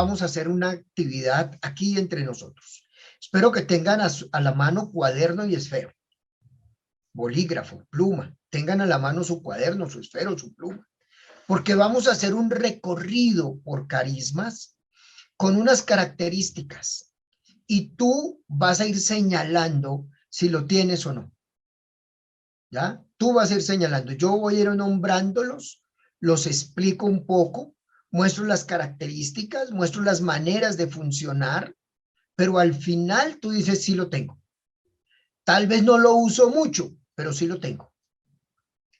vamos a hacer una actividad aquí entre nosotros. Espero que tengan a la mano cuaderno y esfero, bolígrafo, pluma. Tengan a la mano su cuaderno, su esfero, su pluma. Porque vamos a hacer un recorrido por carismas con unas características. Y tú vas a ir señalando si lo tienes o no. ¿Ya? Tú vas a ir señalando. Yo voy a ir nombrándolos, los explico un poco, muestro las características, muestro las maneras de funcionar, pero al final tú dices, sí lo tengo. Tal vez no lo uso mucho, pero sí lo tengo.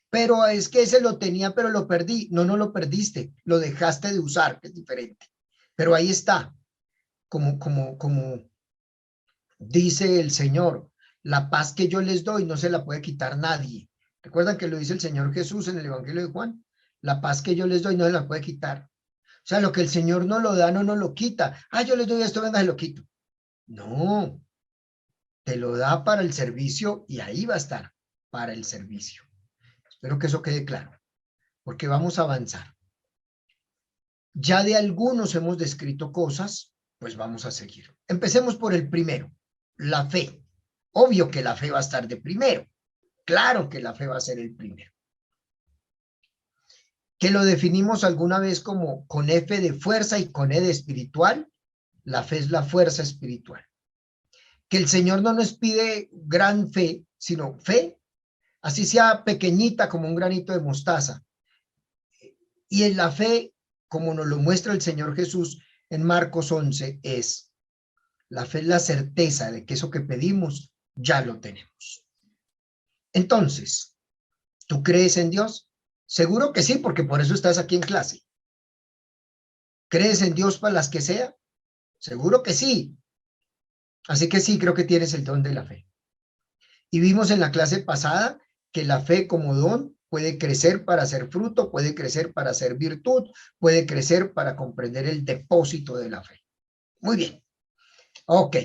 Pero es que ese lo tenía, pero lo perdí. No, no lo perdiste, lo dejaste de usar, que es diferente. Pero ahí está, como dice el Señor, la paz que yo les doy no se la puede quitar nadie. ¿Recuerdan que lo dice el Señor Jesús en el Evangelio de Juan? La paz que yo les doy no se la puede quitar. O sea, lo que el Señor no lo da, no nos lo quita. Ah, yo les doy esto, venga, se lo quito. No, te lo da para el servicio y ahí va a estar, para el servicio. Espero que eso quede claro, porque vamos a avanzar. Ya de algunos hemos descrito cosas, pues vamos a seguir. Empecemos por el primero, la fe. Obvio que la fe va a estar de primero. Claro que la fe va a ser el primero. Que lo definimos alguna vez como con F de fuerza y con E de espiritual. La fe es la fuerza espiritual. Que el Señor no nos pide gran fe, sino fe, así sea pequeñita como un granito de mostaza. Y en la fe, como nos lo muestra el Señor Jesús en Marcos 11, la fe es la certeza de que eso que pedimos ya lo tenemos. Entonces, ¿tú crees en Dios? Seguro que sí, porque por eso estás aquí en clase. ¿Crees en Dios para las que sea? Seguro que sí. Así que sí, creo que tienes el don de la fe. Y vimos en la clase pasada que la fe como don puede crecer para hacer fruto, puede crecer para hacer virtud, puede crecer para comprender el depósito de la fe. Muy bien. Ok.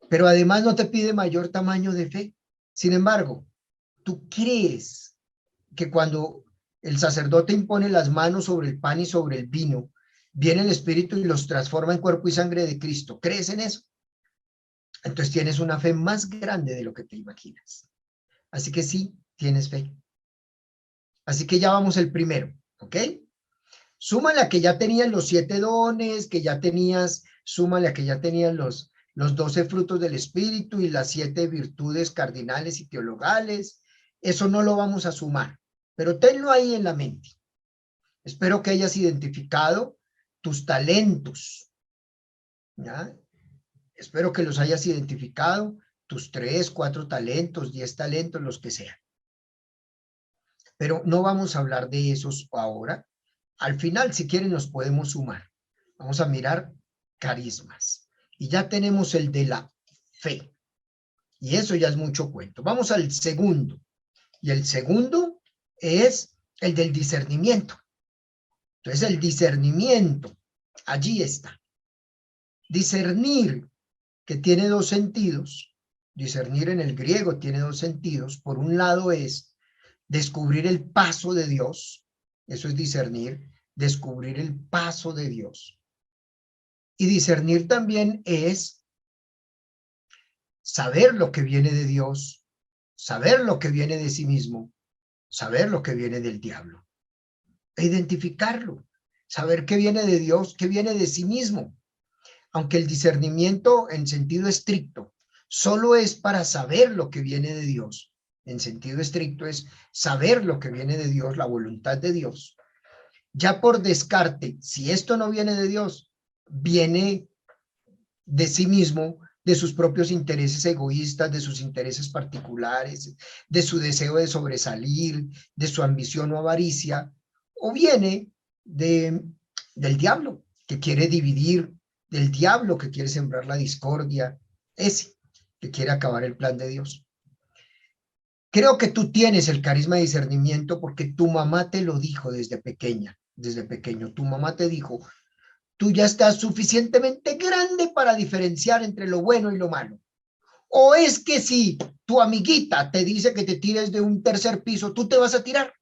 Pero además no te pide mayor tamaño de fe. Sin embargo, ¿tú crees que cuando el sacerdote impone las manos sobre el pan y sobre el vino, viene el Espíritu y los transforma en cuerpo y sangre de Cristo? ¿Crees en eso? Entonces tienes una fe más grande de lo que te imaginas. Así que sí, tienes fe. Así que ya vamos el primero, ¿ok? Súmale a que ya tenías los 7 dones, que ya tenías, súmale a que ya tenías los 12 frutos del Espíritu y las 7 virtudes cardinales y teologales. Eso no lo vamos a sumar, pero tenlo ahí en la mente. Espero que hayas identificado tus talentos, ¿ya? Espero que los hayas identificado, tus 3, 4 talentos, 10 talentos, los que sean. Pero no vamos a hablar de esos ahora. Al final, si quieren, nos podemos sumar. Vamos a mirar carismas. Y ya tenemos el de la fe. Y eso ya es mucho cuento. Vamos al segundo. Y el segundo es el del discernimiento. Entonces, el discernimiento, allí está. Discernir, que tiene 2 sentidos. Discernir en el griego tiene 2 sentidos. Por un lado es descubrir el paso de Dios. Eso es discernir, descubrir el paso de Dios. Y discernir también es saber lo que viene de Dios, saber lo que viene de sí mismo, saber lo que viene del diablo. E identificarlo, saber qué viene de Dios, qué viene de sí mismo. Aunque el discernimiento en sentido estricto solo es para saber lo que viene de Dios, en sentido estricto es saber lo que viene de Dios, la voluntad de Dios. Ya por descarte, si esto no viene de Dios, viene de sí mismo, de sus propios intereses egoístas, de sus intereses particulares, de su deseo de sobresalir, de su ambición o avaricia, o viene del diablo, que quiere dividir, del diablo que quiere sembrar la discordia, ese que quiere acabar el plan de Dios. Creo que tú tienes el carisma de discernimiento porque tu mamá te lo dijo desde pequeña, desde pequeño. Tu mamá te dijo, tú ya estás suficientemente grande para diferenciar entre lo bueno y lo malo. O es que si tu amiguita te dice que te tires de un 3er piso, ¿tú te vas a tirar?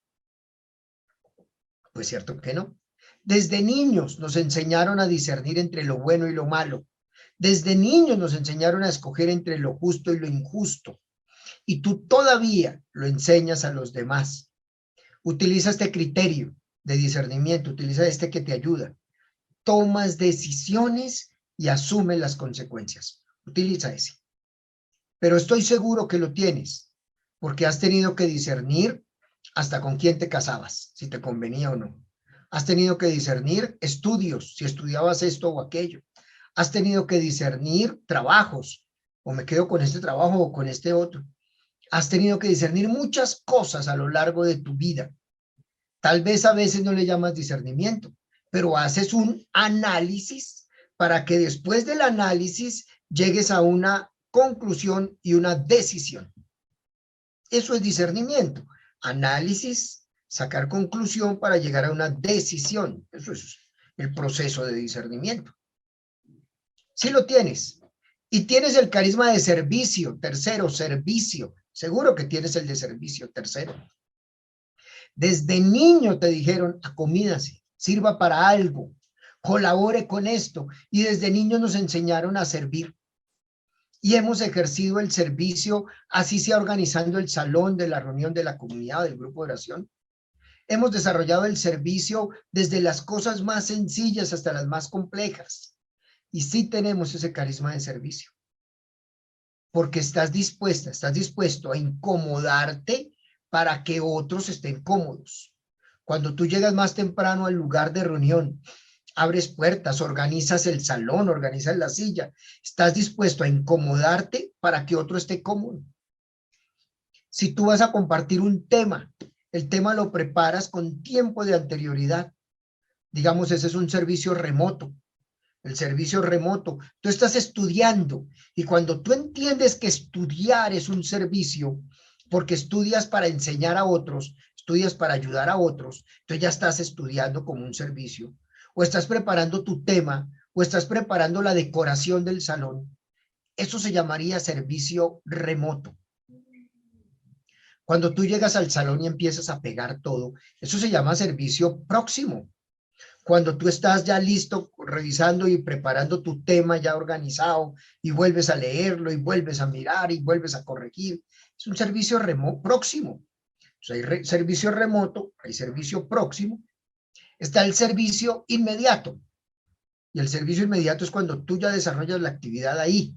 Pues cierto que no. Desde niños nos enseñaron a discernir entre lo bueno y lo malo. Desde niños nos enseñaron a escoger entre lo justo y lo injusto. Y tú todavía lo enseñas a los demás. Utiliza este criterio de discernimiento, utiliza este que te ayuda. Tomas decisiones y asumes las consecuencias. Utiliza ese. Pero estoy seguro que lo tienes, porque has tenido que discernir hasta con quién te casabas, si te convenía o no. Has tenido que discernir estudios, si estudiabas esto o aquello. Has tenido que discernir trabajos, o me quedo con este trabajo o con este otro. Has tenido que discernir muchas cosas a lo largo de tu vida. Tal vez a veces no le llamas discernimiento, pero haces un análisis para que después del análisis llegues a una conclusión y una decisión. Eso es discernimiento. Análisis, sacar conclusión para llegar a una decisión. Eso es el proceso de discernimiento. Si lo tienes. Y tienes el carisma de servicio. Tercero, servicio. Seguro que tienes el de servicio. Tercero. Desde niño te dijeron, acomídase, sirva para algo, colabore con esto. Y desde niño nos enseñaron a servir. Y hemos ejercido el servicio, así sea organizando el salón de la reunión de la comunidad, del grupo de oración. Hemos desarrollado el servicio desde las cosas más sencillas hasta las más complejas. Y sí tenemos ese carisma de servicio. Porque estás dispuesto a incomodarte para que otros estén cómodos. Cuando tú llegas más temprano al lugar de reunión, abres puertas, organizas el salón, organizas la silla, estás dispuesto a incomodarte para que otro esté cómodo. Si tú vas a compartir un tema, el tema lo preparas con tiempo de anterioridad. Digamos, ese es un servicio remoto. El servicio remoto, tú estás estudiando y cuando tú entiendes que estudiar es un servicio, porque estudias para enseñar a otros, estudias para ayudar a otros, entonces ya estás estudiando como un servicio, o estás preparando tu tema, o estás preparando la decoración del salón. Eso se llamaría servicio remoto. Cuando tú llegas al salón y empiezas a pegar todo, eso se llama servicio próximo. Cuando tú estás ya listo, revisando y preparando tu tema ya organizado y vuelves a leerlo y vuelves a mirar y vuelves a corregir, es un servicio próximo. Entonces, hay servicio remoto, hay servicio próximo, está el servicio inmediato. Y el servicio inmediato es cuando tú ya desarrollas la actividad ahí,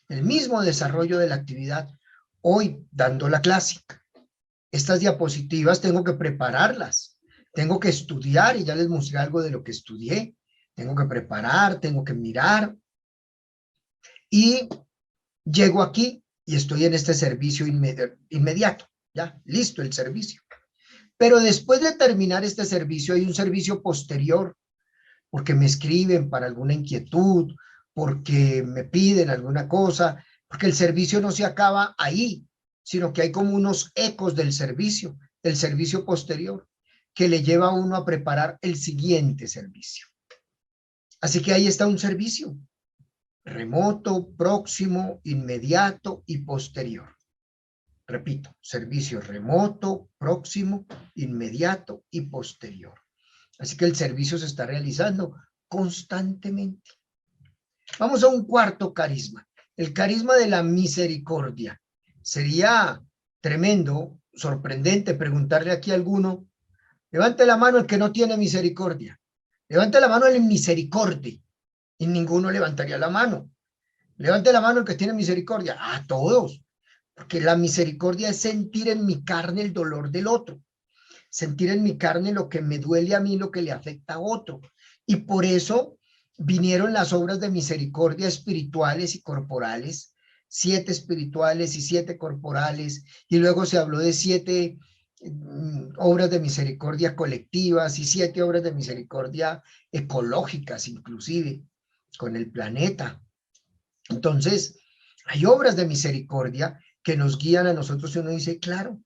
el mismo desarrollo de la actividad. Hoy, dando la clase, estas diapositivas tengo que prepararlas. Tengo que estudiar y ya les mostré algo de lo que estudié. Tengo que preparar, tengo que mirar. Y llego aquí y estoy en este servicio inmediato. Ya, listo el servicio. Pero después de terminar este servicio hay un servicio posterior, porque me escriben para alguna inquietud, porque me piden alguna cosa, porque el servicio no se acaba ahí, sino que hay como unos ecos del servicio posterior, que le lleva a uno a preparar el siguiente servicio. Así que ahí está un servicio remoto, próximo, inmediato y posterior. Repito, servicio remoto, próximo, inmediato y posterior. Así que el servicio se está realizando constantemente. Vamos a un cuarto carisma, el carisma de la misericordia. Sería tremendo, sorprendente preguntarle aquí a alguno, levante la mano el que no tiene misericordia. Levante la mano el misericordia. Y ninguno levantaría la mano. Levante la mano el que tiene misericordia. Ah, todos. Porque la misericordia es sentir en mi carne el dolor del otro. Sentir en mi carne lo que me duele a mí, lo que le afecta a otro. Y por eso vinieron las obras de misericordia espirituales y corporales. 7 espirituales y 7 corporales. Y luego se habló de 7 obras de misericordia colectivas y 7 obras de misericordia ecológicas, inclusive, con el planeta. Entonces, hay obras de misericordia que nos guían a nosotros y uno dice, claro,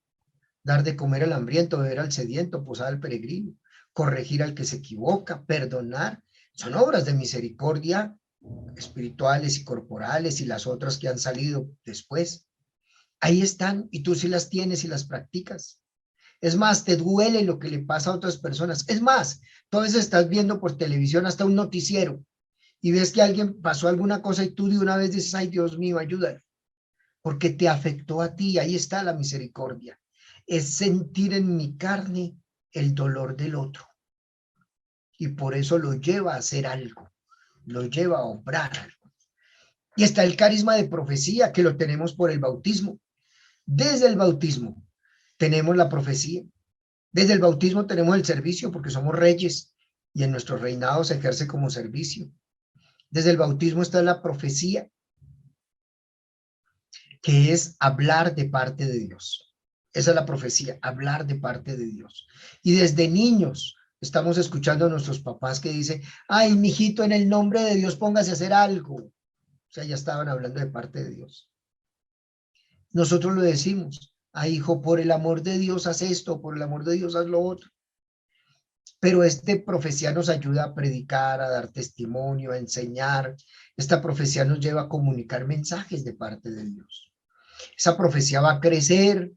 dar de comer al hambriento, beber al sediento, posar al peregrino, corregir al que se equivoca, perdonar, son obras de misericordia espirituales y corporales y las otras que han salido después. Ahí están y tú sí las tienes y las practicas. Es más, te duele lo que le pasa a otras personas. Es más, tú a veces estás viendo por televisión hasta un noticiero y ves que alguien pasó alguna cosa y tú de una vez dices, ay, Dios mío, ayúdalo, porque te afectó a ti. Ahí está la misericordia. Es sentir en mi carne el dolor del otro. Y por eso lo lleva a hacer algo, lo lleva a obrar algo. Y está el carisma de profecía, que lo tenemos por el bautismo. Desde el bautismo tenemos la profecía. Desde el bautismo tenemos el servicio, porque somos reyes y en nuestro reinado se ejerce como servicio. Desde el bautismo está la profecía, que es hablar de parte de Dios. Esa es la profecía, hablar de parte de Dios. Y desde niños estamos escuchando a nuestros papás que dicen, ay, mijito, en el nombre de Dios póngase a hacer algo. O sea, ya estaban hablando de parte de Dios. Nosotros lo decimos, ay, hijo, por el amor de Dios haz esto, por el amor de Dios haz lo otro. Pero profecía nos ayuda a predicar, a dar testimonio, a enseñar. Esta profecía nos lleva a comunicar mensajes de parte de Dios. Esa profecía va a crecer,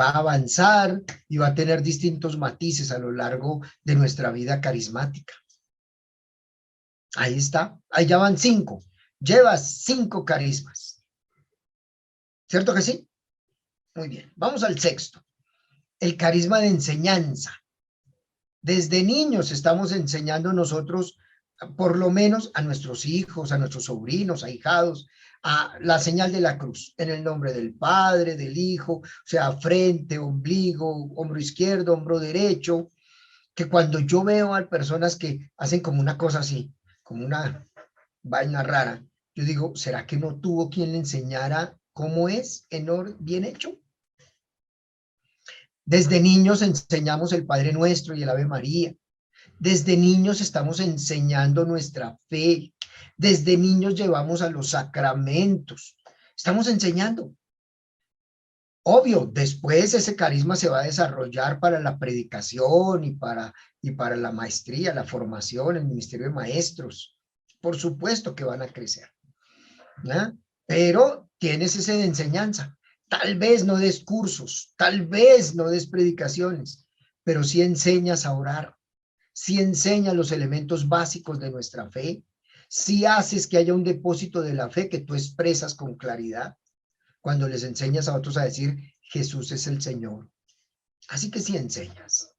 va a avanzar y va a tener distintos matices a lo largo de nuestra vida carismática. Ahí está, ahí ya van 5. Llevas 5 carismas. ¿Cierto que sí? Muy bien, vamos al sexto. El carisma de enseñanza. Desde niños estamos enseñando nosotros, por lo menos a nuestros hijos, a nuestros sobrinos, ahijados, a la señal de la cruz, en el nombre del Padre, del Hijo, o sea, frente, ombligo, hombro izquierdo, hombro derecho, que cuando yo veo a personas que hacen como una cosa así, como una vaina rara, yo digo, ¿será que no tuvo quien le enseñara cómo es bien hecho? Desde niños enseñamos el Padre Nuestro y el Ave María. Desde niños estamos enseñando nuestra fe. Desde niños llevamos a los sacramentos. Estamos enseñando. Obvio, después ese carisma se va a desarrollar para la predicación y para la maestría, la formación, el ministerio de maestros. Por supuesto que van a crecer, ¿no? Pero tienes ese de enseñanza. Tal vez no des cursos, tal vez no des predicaciones, pero sí enseñas a orar, sí enseñas los elementos básicos de nuestra fe, sí haces que haya un depósito de la fe que tú expresas con claridad cuando les enseñas a otros a decir Jesús es el Señor. Así que sí enseñas.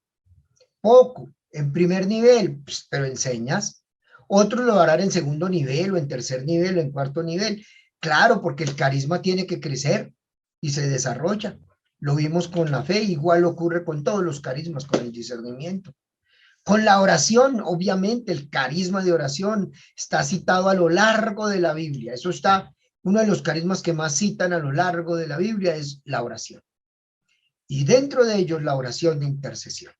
Poco, en primer nivel, pero enseñas. Otros lo harán en segundo nivel o en tercer nivel o en cuarto nivel. Claro, porque el carisma tiene que crecer y se desarrolla. Lo vimos con la fe, igual ocurre con todos los carismas, con el discernimiento. Con la oración, obviamente, el carisma de oración está citado a lo largo de la Biblia. Eso está, uno de los carismas que más citan a lo largo de la Biblia es la oración. Y dentro de ellos la oración de intercesión.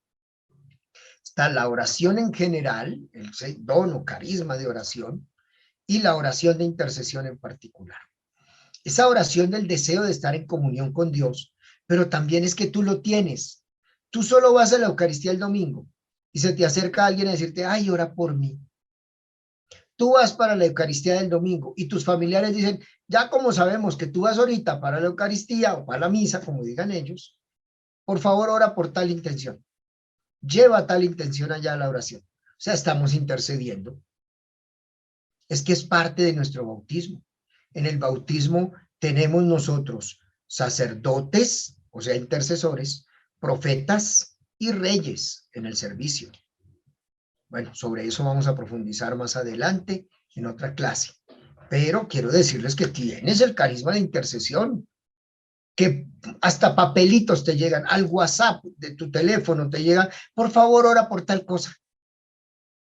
Está la oración en general, el don o carisma de oración, y la oración de intercesión en particular. Esa oración del deseo de estar en comunión con Dios, pero también es que tú lo tienes. Tú solo vas a la Eucaristía el domingo y se te acerca alguien a decirte, ay, ora por mí. Tú vas para la Eucaristía del domingo y tus familiares dicen, ya como sabemos que tú vas ahorita para la Eucaristía o para la misa, como digan ellos, por favor ora por tal intención. Lleva tal intención allá a la oración. O sea, estamos intercediendo. Es que es parte de nuestro bautismo. En el bautismo tenemos nosotros sacerdotes, o sea, intercesores, profetas y reyes en el servicio. Bueno, sobre eso vamos a profundizar más adelante en otra clase. Pero quiero decirles que tienes el carisma de intercesión, que hasta papelitos te llegan, al WhatsApp de tu teléfono te llegan, por favor, ora por tal cosa.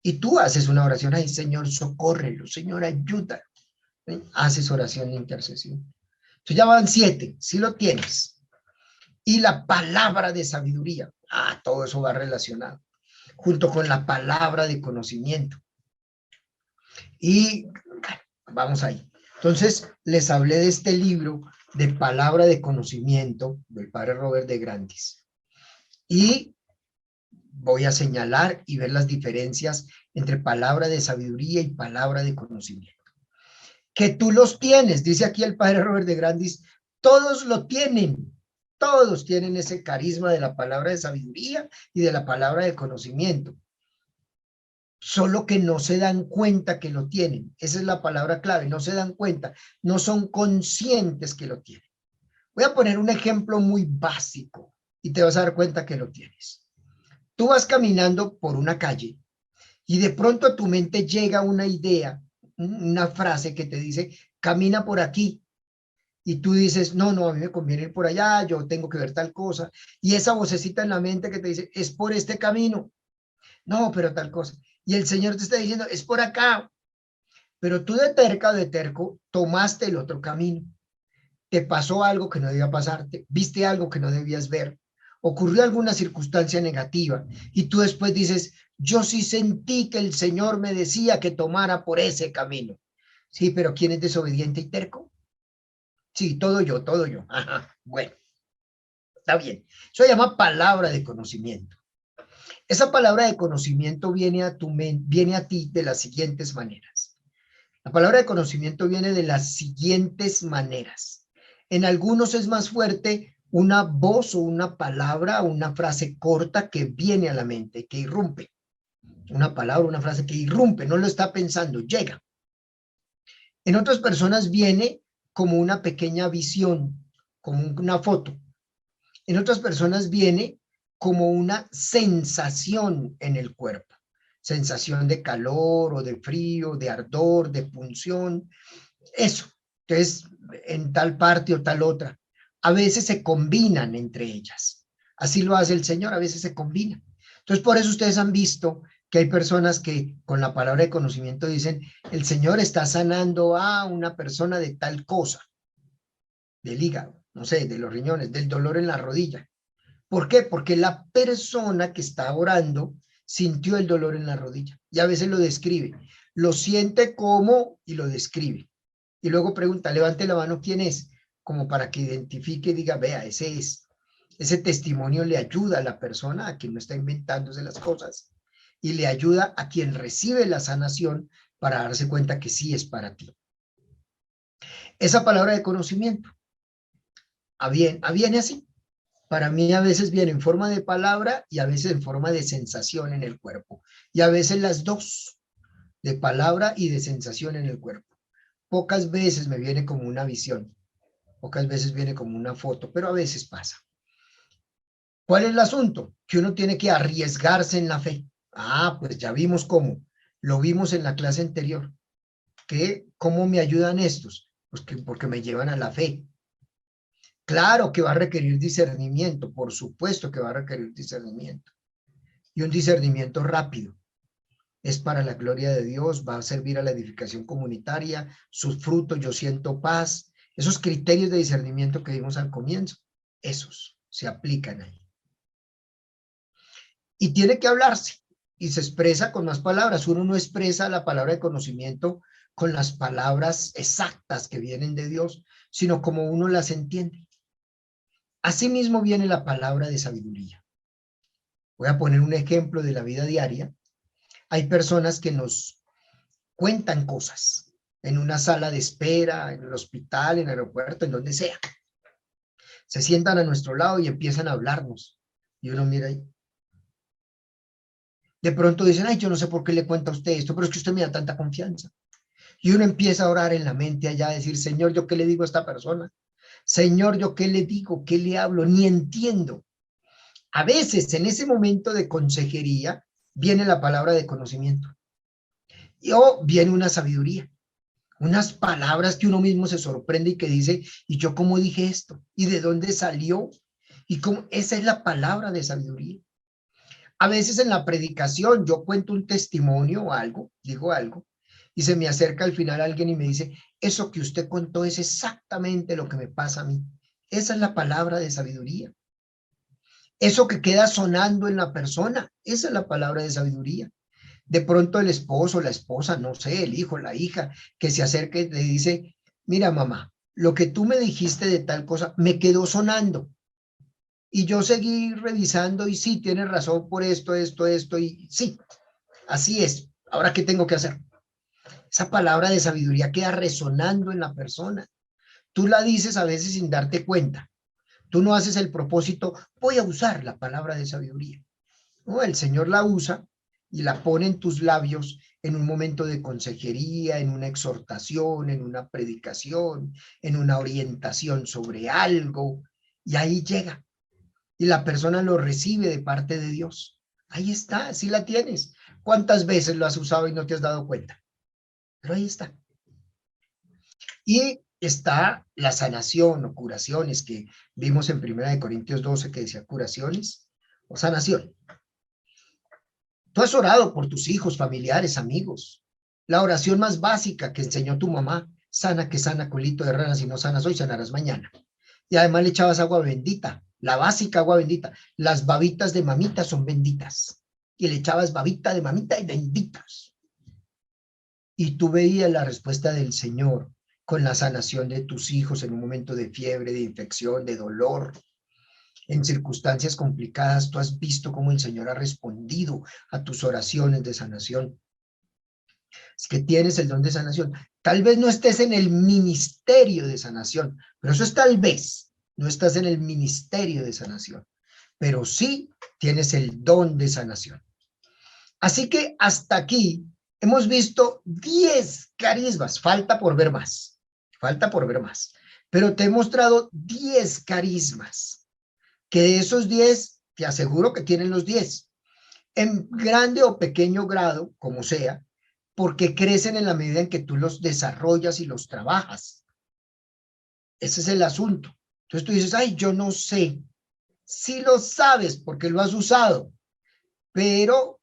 Y tú haces una oración, ay, Señor, socórrelo, Señor, ayúdalo. ¿Sí? Haces oración de intercesión. Entonces ya van 7, sí lo tienes. Y la palabra de sabiduría, todo eso va relacionado, junto con la palabra de conocimiento. Y vamos ahí. Entonces, les hablé de este libro de palabra de conocimiento del padre Robert de Grandis. Y voy a señalar y ver las diferencias entre palabra de sabiduría y palabra de conocimiento. Que tú los tienes, dice aquí el padre Robert de Grandis, todos lo tienen, todos tienen ese carisma de la palabra de sabiduría y de la palabra de conocimiento. Solo que no se dan cuenta que lo tienen. Esa es la palabra clave, no se dan cuenta, no son conscientes que lo tienen. Voy a poner un ejemplo muy básico y te vas a dar cuenta que lo tienes. Tú vas caminando por una calle y de pronto a tu mente llega una idea, una frase que te dice, camina por aquí. Y tú dices, no, no, a mí me conviene ir por allá, yo tengo que ver tal cosa. Y esa vocecita en la mente que te dice, es por este camino. No, pero tal cosa. Y el Señor te está diciendo, es por acá. Pero tú de terca o de terco tomaste el otro camino. Te pasó algo que no debía pasarte, viste algo que no debías ver, ocurrió alguna circunstancia negativa y tú después dices, yo sí sentí que el Señor me decía que tomara por ese camino. Sí, pero ¿quién es desobediente y terco? Sí, todo yo, todo yo. Ajá, bueno, está bien. Eso se llama palabra de conocimiento. Esa palabra de conocimiento viene a viene a ti de las siguientes maneras. La palabra de conocimiento viene de las siguientes maneras. En algunos es más fuerte una voz o una palabra o una frase corta que viene a la mente, que irrumpe. Una palabra, una frase que irrumpe, no lo está pensando, llega. En otras personas viene como una pequeña visión, como una foto. En otras personas viene como una sensación en el cuerpo. Sensación de calor o de frío, de ardor, de punción. Eso. Entonces, en tal parte o tal otra. A veces se combinan entre ellas. Así lo hace el Señor, a veces se combinan. Entonces, por eso ustedes han visto que hay personas que con la palabra de conocimiento dicen, el Señor está sanando a una persona de tal cosa, del hígado, no sé, de los riñones, del dolor en la rodilla. ¿Por qué? Porque la persona que está orando sintió el dolor en la rodilla y a veces lo describe. Lo siente como y lo describe. Y luego pregunta, levante la mano, ¿quién es? Como para que identifique y diga, vea, ese es. Ese testimonio le ayuda a la persona, a quien no está inventándose las cosas, y le ayuda a quien recibe la sanación para darse cuenta que sí es para ti. Esa palabra de conocimiento viene así. Para mí a veces viene en forma de palabra y a veces en forma de sensación en el cuerpo. Y a veces las dos, de palabra y de sensación en el cuerpo. Pocas veces me viene como una visión, pocas veces viene como una foto, pero a veces pasa. ¿Cuál es el asunto? Que uno tiene que arriesgarse en la fe. Ah, pues ya vimos cómo. Lo vimos en la clase anterior. ¿Cómo me ayudan estos? Pues porque me llevan a la fe. Claro que va a requerir discernimiento, por supuesto que va a requerir discernimiento. Y un discernimiento rápido. Es para la gloria de Dios, va a servir a la edificación comunitaria, sus frutos, yo siento paz. Esos criterios de discernimiento que vimos al comienzo, esos se aplican ahí. Y tiene que hablarse y se expresa con más palabras. Uno no expresa la palabra de conocimiento con las palabras exactas que vienen de Dios, sino como uno las entiende. Asimismo viene la palabra de sabiduría. Voy a poner un ejemplo de la vida diaria. Hay personas que nos cuentan cosas en una sala de espera, en el hospital, en el aeropuerto, en donde sea. Se sientan a nuestro lado y empiezan a hablarnos. Y uno mira ahí. De pronto dicen, ay, yo no sé por qué le cuenta a usted esto, pero es que usted me da tanta confianza. Y uno empieza a orar en la mente allá, a decir, Señor, ¿yo qué le digo a esta persona? Señor, ¿yo qué le digo? ¿Qué le hablo? Ni entiendo. A veces, en ese momento de consejería, viene la palabra de conocimiento. O viene una sabiduría. Unas palabras que uno mismo se sorprende y que dice, ¿y yo cómo dije esto? ¿Y de dónde salió? Y cómo, esa es la palabra de sabiduría. A veces en la predicación yo cuento un testimonio o algo, digo algo, y se me acerca al final alguien y me dice, eso que usted contó es exactamente lo que me pasa a mí. Esa es la palabra de sabiduría. Eso que queda sonando en la persona, esa es la palabra de sabiduría. De pronto el esposo, la esposa, no sé, el hijo, la hija, que se acerca y le dice, mira mamá, lo que tú me dijiste de tal cosa me quedó sonando. Y yo seguí revisando y sí, tienes razón por esto, y sí, así es. Ahora, ¿qué tengo que hacer? Esa palabra de sabiduría queda resonando en la persona. Tú la dices a veces sin darte cuenta. Tú no haces el propósito, voy a usar la palabra de sabiduría. No, el Señor la usa y la pone en tus labios en un momento de consejería, en una exhortación, en una predicación, en una orientación sobre algo, y ahí llega. Y la persona lo recibe de parte de Dios. Ahí está, así la tienes. ¿Cuántas veces lo has usado y no te has dado cuenta? Pero ahí está. Y está la sanación o curaciones que vimos en 1 Corintios 12 que decía curaciones o sanación. Tú has orado por tus hijos, familiares, amigos. La oración más básica que enseñó tu mamá, sana que sana culito de rana, si no sanas hoy, sanarás mañana. Y además le echabas agua bendita, la básica agua bendita. Las babitas de mamita son benditas. Y le echabas babita de mamita y benditas. Y tú veías la respuesta del Señor con la sanación de tus hijos en un momento de fiebre, de infección, de dolor. En circunstancias complicadas, tú has visto cómo el Señor ha respondido a tus oraciones de sanación. Es que tienes el don de sanación. Tal vez no estés en el ministerio de sanación, pero eso es tal vez. No estás en el ministerio de sanación, pero sí tienes el don de sanación. Así que hasta aquí hemos visto 10 carismas. Falta por ver más. Falta por ver más. Pero te he mostrado 10 carismas. Que de esos 10, te aseguro que tienen los 10. En grande o pequeño grado, como sea, porque crecen en la medida en que tú los desarrollas y los trabajas. Ese es el asunto. Entonces tú dices, ay, yo no sé. Sí lo sabes porque lo has usado, pero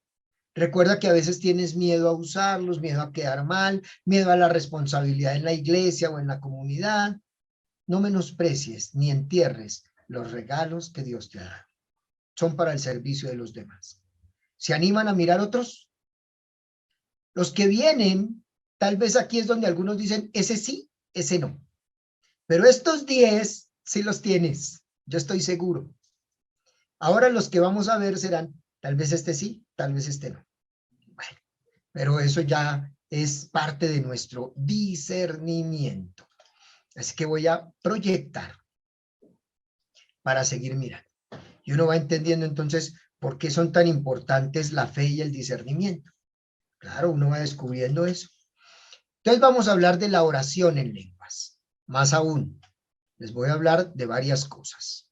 recuerda que a veces tienes miedo a usarlos, miedo a quedar mal, miedo a la responsabilidad en la iglesia o en la comunidad. No menosprecies ni entierres los regalos que Dios te ha dado. Son para el servicio de los demás. ¿Se animan a mirar otros? Los que vienen, tal vez aquí es donde algunos dicen, ese sí, ese no. Pero estos 10 sí los tienes, yo estoy seguro. Ahora los que vamos a ver serán, tal vez este sí, tal vez este no. Bueno, pero eso ya es parte de nuestro discernimiento. Así que voy a proyectar para seguir mirando. Y uno va entendiendo entonces por qué son tan importantes la fe y el discernimiento. Claro, uno va descubriendo eso. Entonces vamos a hablar de la oración en lenguas. Más aún, les voy a hablar de varias cosas.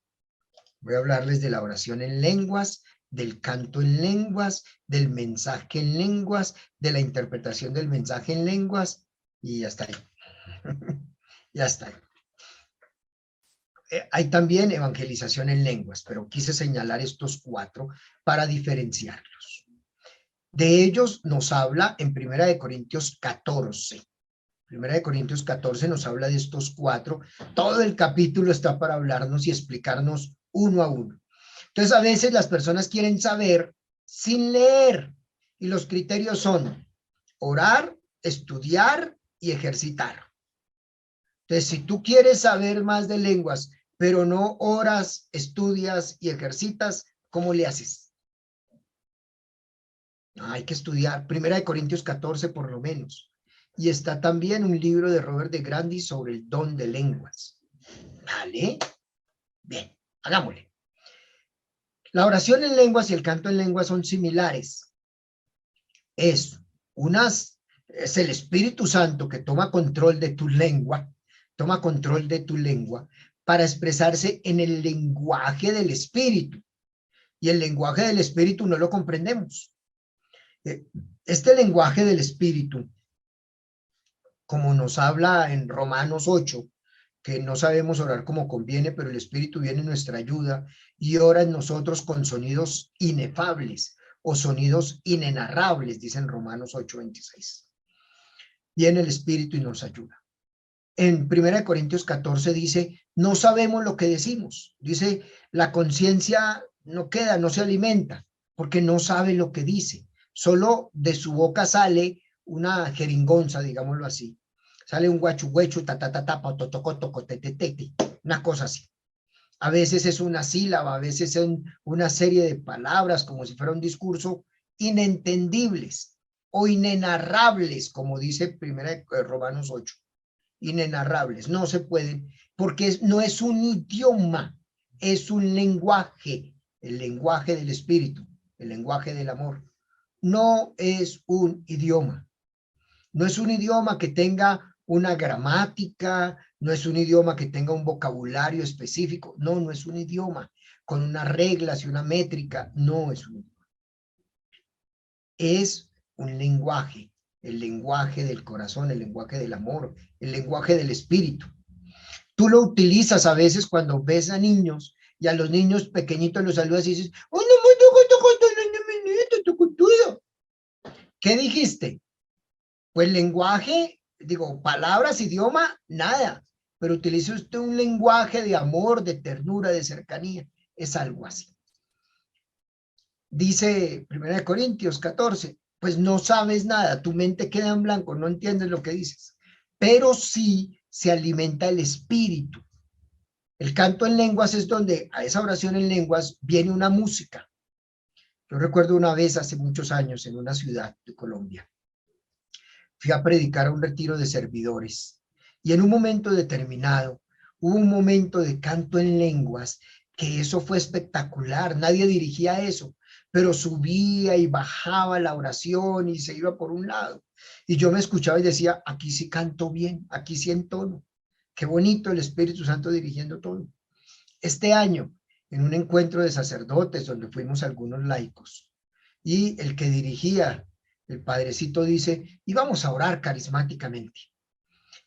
Voy a hablarles de la oración en lenguas, del canto en lenguas, del mensaje en lenguas, de la interpretación del mensaje en lenguas, y ya está ahí. Ya está ahí. Hay también evangelización en lenguas, pero quise señalar estos 4 para diferenciarlos. De ellos nos habla en 1 Corintios 14. 1 Corintios 14 nos habla de estos 4. Todo el capítulo está para hablarnos y explicarnos uno a uno. Entonces, a veces las personas quieren saber sin leer. Y los criterios son orar, estudiar y ejercitar. Entonces, si tú quieres saber más de lenguas, pero no oras, estudias y ejercitas, ¿cómo le haces? Hay que estudiar. 1 Corintios 14 por lo menos. Y está también un libro de Robert de Grandi sobre el don de lenguas. ¿Vale? Bien, hagámosle. La oración en lenguas y el canto en lenguas son similares. Es el Espíritu Santo que toma control de tu lengua, para expresarse en el lenguaje del Espíritu. Y el lenguaje del Espíritu no lo comprendemos. Este lenguaje del Espíritu, como nos habla en Romanos 8, que no sabemos orar como conviene, pero el Espíritu viene en nuestra ayuda y ora en nosotros con sonidos inefables o sonidos inenarrables, dice en Romanos 8:26. Viene el Espíritu y nos ayuda. En 1 Corintios 14 dice, no sabemos lo que decimos. Dice, la conciencia no queda, no se alimenta, porque no sabe lo que dice. Solo de su boca sale una jeringonza, digámoslo así. Sale un guachuguechu, una cosa así. A veces es una sílaba, a veces son una serie de palabras, como si fuera un discurso, inentendibles o inenarrables, como dice Romanos 8. Inenarrables, no se pueden, porque no es un idioma, es un lenguaje, el lenguaje del espíritu, el lenguaje del amor. No es un idioma. No es un idioma que tenga una gramática, no es un idioma que tenga un vocabulario específico. No, no es un idioma con unas reglas y una métrica. No es un idioma. Es un lenguaje, el lenguaje del corazón, el lenguaje del amor, el lenguaje del espíritu. Tú lo utilizas a veces cuando ves a niños y a los niños pequeñitos los saludas y dices, ¡oh, no! ¿Qué dijiste? Pues lenguaje, digo, palabras, idioma, nada. Pero utiliza usted un lenguaje de amor, de ternura, de cercanía. Es algo así. Dice 1 Corintios 14, pues no sabes nada, tu mente queda en blanco, no entiendes lo que dices. Pero sí se alimenta el espíritu. El canto en lenguas es donde a esa oración en lenguas viene una música. Yo recuerdo una vez hace muchos años en una ciudad de Colombia. Fui a predicar a un retiro de servidores y en un momento determinado hubo un momento de canto en lenguas que eso fue espectacular. Nadie dirigía eso, pero subía y bajaba la oración y se iba por un lado. Y yo me escuchaba y decía, aquí sí canto bien, aquí sí entono. Qué bonito el Espíritu Santo dirigiendo todo. Este año, en un encuentro de sacerdotes donde fuimos algunos laicos, y el que dirigía, el padrecito, dice, y vamos a orar carismáticamente.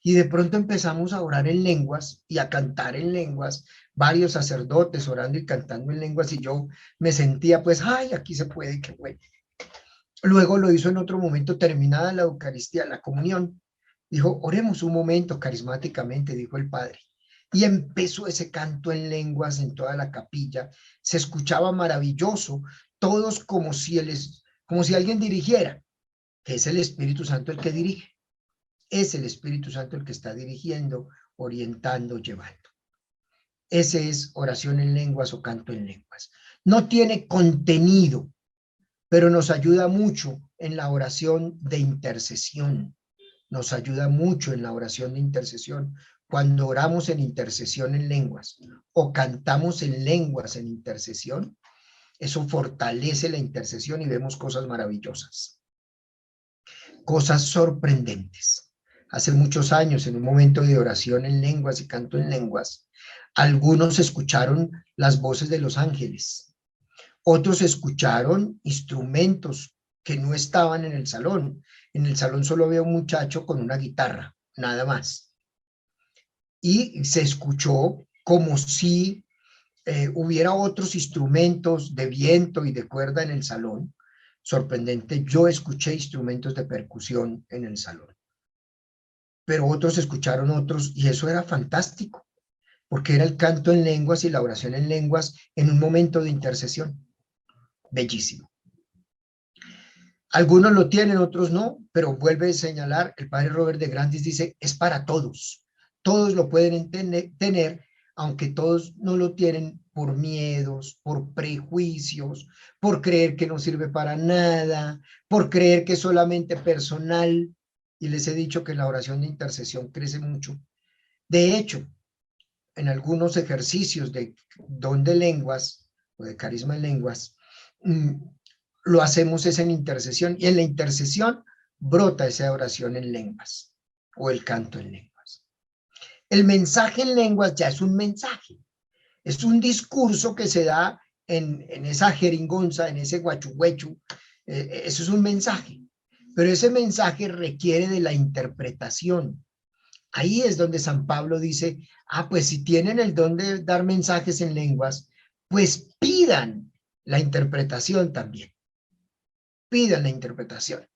Y de pronto empezamos a orar en lenguas y a cantar en lenguas, varios sacerdotes orando y cantando en lenguas, y yo me sentía pues, ay, aquí se puede, qué bueno. Luego lo hizo en otro momento, terminada la Eucaristía, la comunión. Dijo, oremos un momento carismáticamente, dijo el padre. Y empezó ese canto en lenguas en toda la capilla. Se escuchaba maravilloso, todos como si alguien dirigiera, que es el Espíritu Santo el que dirige. Es el Espíritu Santo el que está dirigiendo, orientando, llevando. Ese es oración en lenguas o canto en lenguas. No tiene contenido, pero nos ayuda mucho en la oración de intercesión. Nos ayuda mucho en la oración de intercesión. Cuando oramos en intercesión en lenguas o cantamos en lenguas en intercesión, eso fortalece la intercesión y vemos cosas maravillosas, cosas sorprendentes. Hace muchos años, en un momento de oración en lenguas y canto en lenguas, algunos escucharon las voces de los ángeles. Otros escucharon instrumentos que no estaban en el salón. En el salón solo había un muchacho con una guitarra, nada más. Y se escuchó como si hubiera otros instrumentos de viento y de cuerda en el salón. Sorprendente, yo escuché instrumentos de percusión en el salón. Pero otros escucharon otros y eso era fantástico, porque era el canto en lenguas y la oración en lenguas en un momento de intercesión. Bellísimo. Algunos lo tienen, otros no, pero vuelve a señalar, el padre Robert de Grandis dice, es para todos. Todos lo pueden tener, aunque todos no lo tienen por miedos, por prejuicios, por creer que no sirve para nada, por creer que es solamente personal. Y les he dicho que la oración de intercesión crece mucho. De hecho, en algunos ejercicios de don de lenguas o de carisma en lenguas, lo hacemos es en intercesión y en la intercesión brota esa oración en lenguas o el canto en lenguas. El mensaje en lenguas ya es un mensaje, es un discurso que se da en esa jeringonza, en ese guachuguechu, eso es un mensaje, pero ese mensaje requiere de la interpretación. Ahí es donde San Pablo dice, pues si tienen el don de dar mensajes en lenguas, pues pidan la interpretación también. Pidan la interpretación.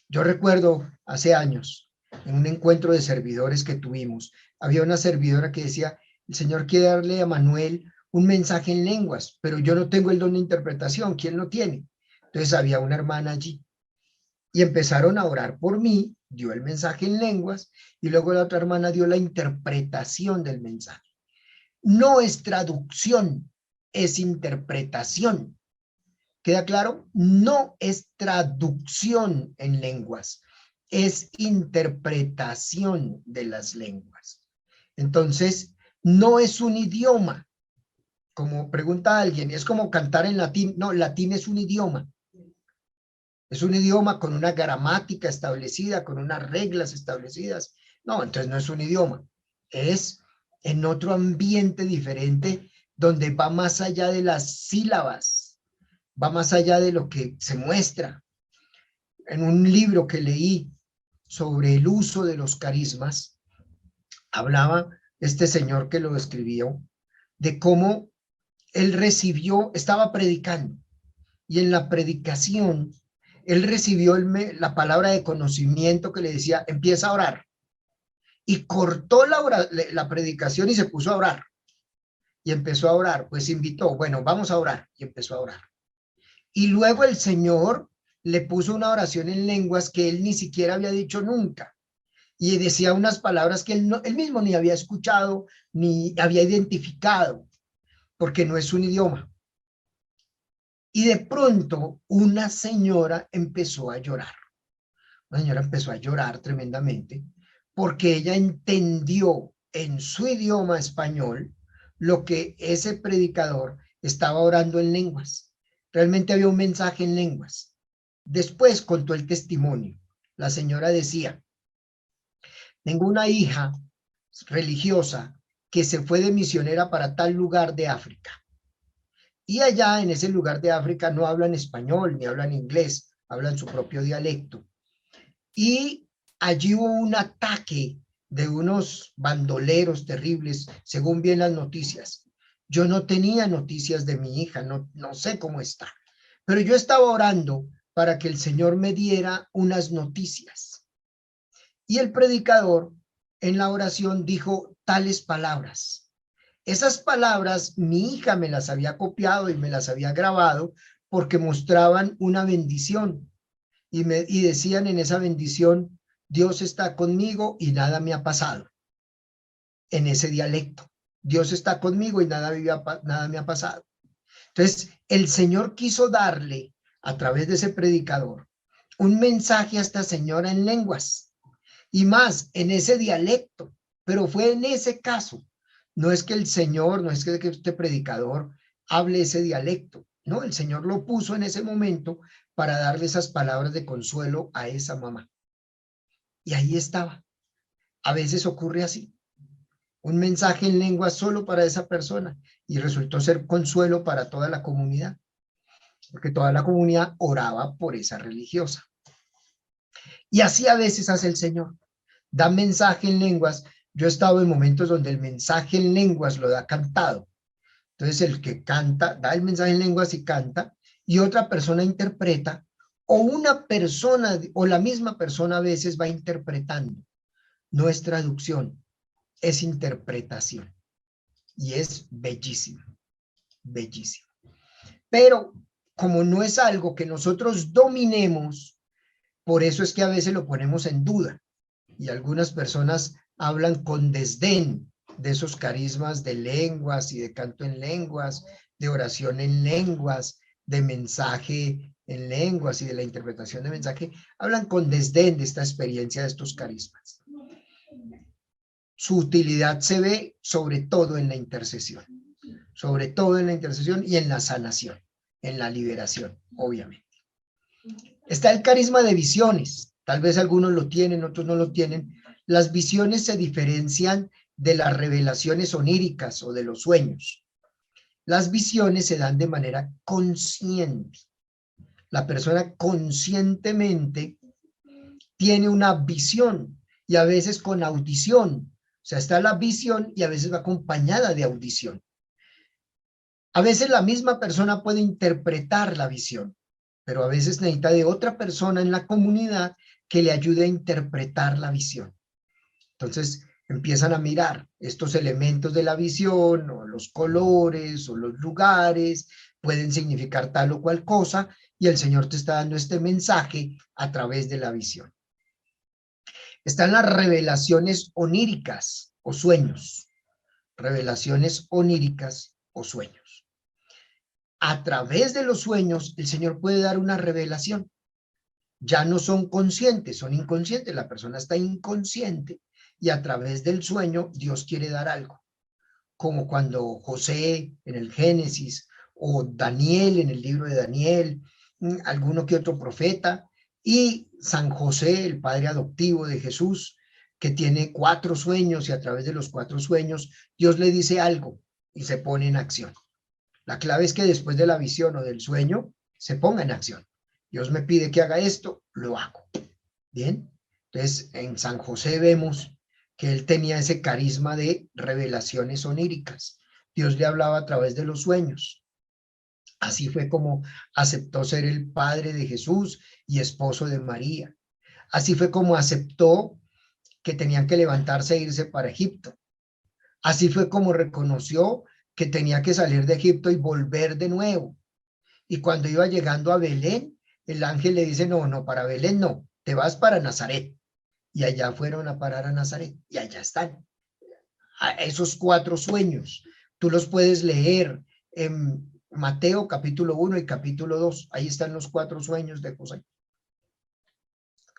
Yo recuerdo hace años, en un encuentro de servidores que tuvimos, había una servidora que decía, el Señor quiere darle a Manuel un mensaje en lenguas, pero yo no tengo el don de interpretación, ¿quién lo tiene? Entonces había una hermana allí y empezaron a orar por mí, dio el mensaje en lenguas y luego la otra hermana dio la interpretación del mensaje. No es traducción, es interpretación. ¿Queda claro? No es traducción en lenguas, es interpretación de las lenguas. Entonces, no es un idioma como pregunta a alguien, es como cantar en latín. No, latín es un idioma. Es un idioma con una gramática establecida, con unas reglas establecidas. No, entonces no es un idioma. Es en otro ambiente diferente donde va más allá de las sílabas, va más allá de lo que se muestra. En un libro que leí sobre el uso de los carismas, hablaba este señor que lo escribió de cómo él recibió, estaba predicando, y en la predicación él recibió la palabra de conocimiento que le decía, empieza a orar, y cortó la predicación y se puso a orar, y empezó a orar, pues invitó, bueno, vamos a orar, y empezó a orar. Y luego el Señor le puso una oración en lenguas que él ni siquiera había dicho nunca, y decía unas palabras que él mismo ni había escuchado, ni había identificado, porque no es un idioma. Y de pronto una señora empezó a llorar. Una señora empezó a llorar tremendamente porque ella entendió en su idioma español lo que ese predicador estaba orando en lenguas. Realmente había un mensaje en lenguas. Después contó el testimonio. La señora decía, tengo una hija religiosa que se fue de misionera para tal lugar de África. Y allá en ese lugar de África no hablan español ni hablan inglés, hablan su propio dialecto. Y allí hubo un ataque de unos bandoleros terribles, según bien las noticias. Yo no tenía noticias de mi hija, no sé cómo está, pero yo estaba orando para que el Señor me diera unas noticias. Y el predicador en la oración dijo tales palabras. Esas palabras mi hija me las había copiado y me las había grabado porque mostraban una bendición y decían en esa bendición, Dios está conmigo y nada me ha pasado. En ese dialecto, Dios está conmigo y nada me ha pasado. Entonces, el Señor quiso darle a través de ese predicador un mensaje a esta señora en lenguas y más en ese dialecto, pero fue en ese caso. No es que el Señor, no es que este predicador hable ese dialecto, no, el Señor lo puso en ese momento para darle esas palabras de consuelo a esa mamá. Y ahí estaba. A veces ocurre así, un mensaje en lengua solo para esa persona y resultó ser consuelo para toda la comunidad, porque toda la comunidad oraba por esa religiosa. Y así a veces hace el Señor. Da mensaje en lenguas. Yo he estado en momentos donde el mensaje en lenguas lo da cantado. Entonces el que canta, da el mensaje en lenguas y canta, y otra persona interpreta, o una persona, o la misma persona a veces va interpretando. No es traducción, es interpretación. Y es bellísimo, bellísimo. Pero como no es algo que nosotros dominemos, por eso es que a veces lo ponemos en duda. Y algunas personas hablan con desdén de esos carismas de lenguas y de canto en lenguas, de oración en lenguas, de mensaje en lenguas y de la interpretación de mensaje, hablan con desdén de esta experiencia de estos carismas. Su utilidad se ve sobre todo en la intercesión, y en la sanación, en la liberación, obviamente. Está el carisma de visiones, tal vez algunos lo tienen, otros no lo tienen. Las visiones se diferencian de las revelaciones oníricas o de los sueños. Las visiones se dan de manera consciente. La persona conscientemente tiene una visión y a veces con audición. O sea, está la visión y a veces va acompañada de audición. A veces la misma persona puede interpretar la visión, pero a veces necesita de otra persona en la comunidad que le ayude a interpretar la visión. Entonces empiezan a mirar estos elementos de la visión, o los colores, o los lugares, pueden significar tal o cual cosa, y el Señor te está dando este mensaje a través de la visión. Están las revelaciones oníricas o sueños. Revelaciones oníricas o sueños. A través de los sueños, el Señor puede dar una revelación. Ya no son conscientes, son inconscientes. La persona está inconsciente y a través del sueño Dios quiere dar algo. como cuando José en el Génesis o Daniel en el libro de Daniel, alguno que otro profeta, y San José, el padre adoptivo de Jesús, que tiene 4 sueños y a través de los 4 sueños Dios le dice algo y se pone en acción. La clave es que después de la visión o del sueño se ponga en acción. Dios me pide que haga esto, lo hago. Bien, entonces en San José vemos que él tenía ese carisma de revelaciones oníricas. Dios le hablaba a través de los sueños. Así fue como aceptó ser el padre de Jesús y esposo de María. Así fue como aceptó que tenían que levantarse e irse para Egipto. Así fue como reconoció que tenía que salir de Egipto y volver de nuevo. Y cuando iba llegando a Belén, el ángel le dice, no, no, para Belén no, te vas para Nazaret. Y allá fueron a parar a Nazaret y allá están. A esos 4 sueños, tú los puedes leer en Mateo capítulo 1 y capítulo 2. Ahí están los 4 sueños de José.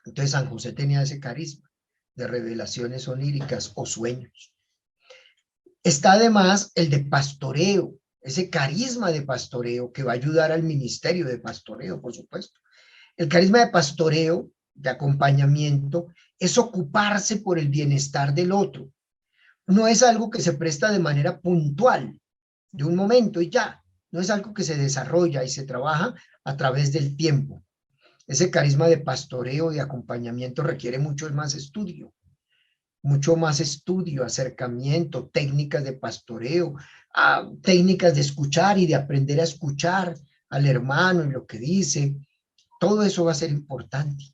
Entonces San José tenía ese carisma de revelaciones oníricas o sueños. Está además el de pastoreo, ese carisma de pastoreo que va a ayudar al ministerio de pastoreo, por supuesto. El carisma de pastoreo, de acompañamiento, es ocuparse por el bienestar del otro. No es algo que se presta de manera puntual, de un momento y ya. No es algo que se desarrolla y se trabaja a través del tiempo. Ese carisma de pastoreo, de acompañamiento requiere mucho más estudio, acercamiento, técnicas de pastoreo, técnicas de escuchar y de aprender a escuchar al hermano y lo que dice. Todo eso va a ser importante.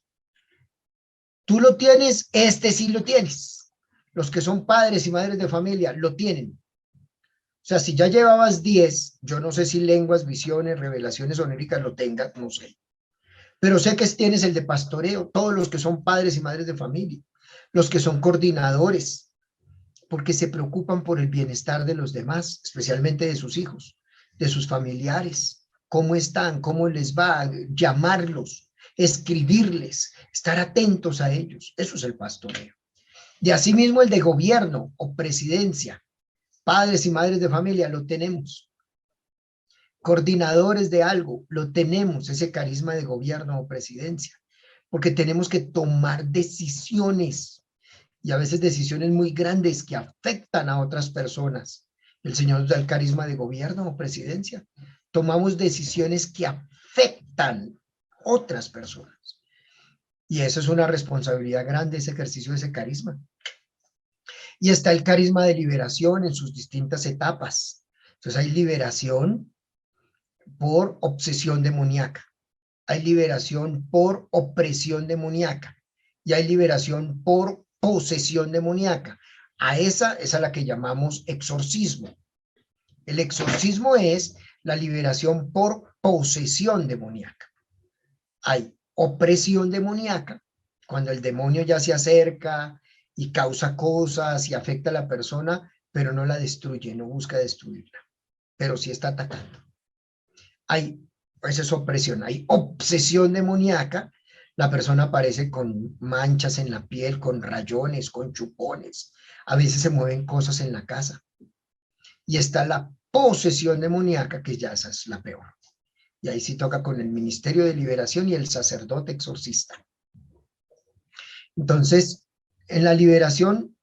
Tú lo tienes, sí lo tienes. Los que son padres y madres de familia lo tienen. O sea, si ya llevabas 10, yo no sé si lenguas, visiones, revelaciones oníricas lo tengas, no sé. Pero sé que tienes el de pastoreo, todos los que son padres y madres de familia, los que son coordinadores, porque se preocupan por el bienestar de los demás, especialmente de sus hijos, de sus familiares, cómo están, cómo les va, llamarlos, escribirles, estar atentos a ellos. Eso es el pastoreo. Y asimismo el de gobierno o presidencia, padres y madres de familia, lo tenemos. Coordinadores de algo, lo tenemos, ese carisma de gobierno o presidencia, porque tenemos que tomar decisiones y a veces decisiones muy grandes que afectan a otras personas. El Señor nos da el carisma de gobierno o presidencia. Tomamos decisiones que afectan a otras personas. Y eso es una responsabilidad grande, ese ejercicio de ese carisma. Y está el carisma de liberación en sus distintas etapas. Entonces hay liberación por obsesión demoníaca, hay liberación por opresión demoníaca y hay liberación por posesión demoníaca. Esa es a la que llamamos exorcismo. El exorcismo es la liberación por posesión demoníaca. Hay opresión demoníaca, cuando el demonio ya se acerca y causa cosas y afecta a la persona, pero no la destruye, no busca destruirla, pero sí está atacando. Hay, pues es opresión, hay obsesión demoníaca, la persona aparece con manchas en la piel, con rayones, con chupones, a veces se mueven cosas en la casa. Y está la posesión demoníaca, que ya esa es la peor. Y ahí sí toca con el ministerio de liberación y el sacerdote exorcista. Entonces, en la liberación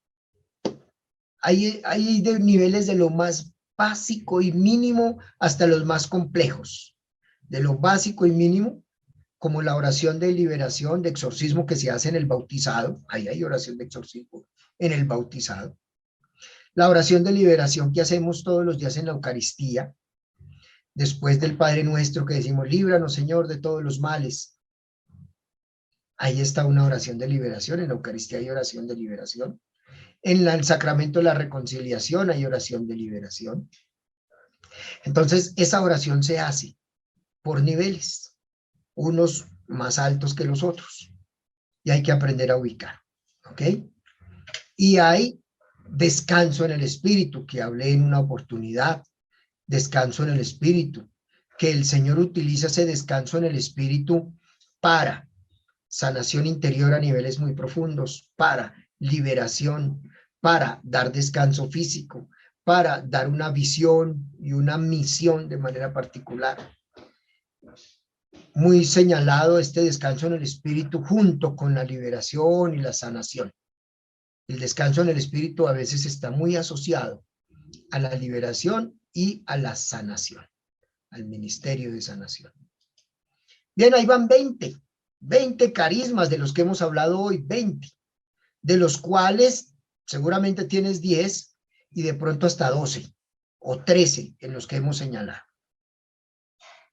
hay de niveles de lo más básico y mínimo hasta los más complejos. De lo básico y mínimo, como la oración de liberación, de exorcismo que se hace en el bautizado. Ahí hay oración de exorcismo en el bautizado. La oración de liberación que hacemos todos los días en la Eucaristía, después del Padre Nuestro que decimos, líbranos, Señor, de todos los males. Ahí está una oración de liberación, en la Eucaristía hay oración de liberación. En el sacramento de la reconciliación hay oración de liberación. Entonces, esa oración se hace por niveles, unos más altos que los otros, y hay que aprender a ubicar, ¿ok? Y hay descanso en el espíritu, que hablé en una oportunidad, descanso en el espíritu, que el Señor utiliza ese descanso en el espíritu para sanación interior a niveles muy profundos, para liberación, para dar descanso físico, para dar una visión y una misión de manera particular. Muy señalado este descanso en el espíritu junto con la liberación y la sanación. El descanso en el espíritu a veces está muy asociado a la liberación y a la sanación, al ministerio de sanación. Bien, ahí van 20 carismas de los que hemos hablado hoy, 20, de los cuales seguramente tienes 10 y de pronto hasta 12 o 13 en los que hemos señalado.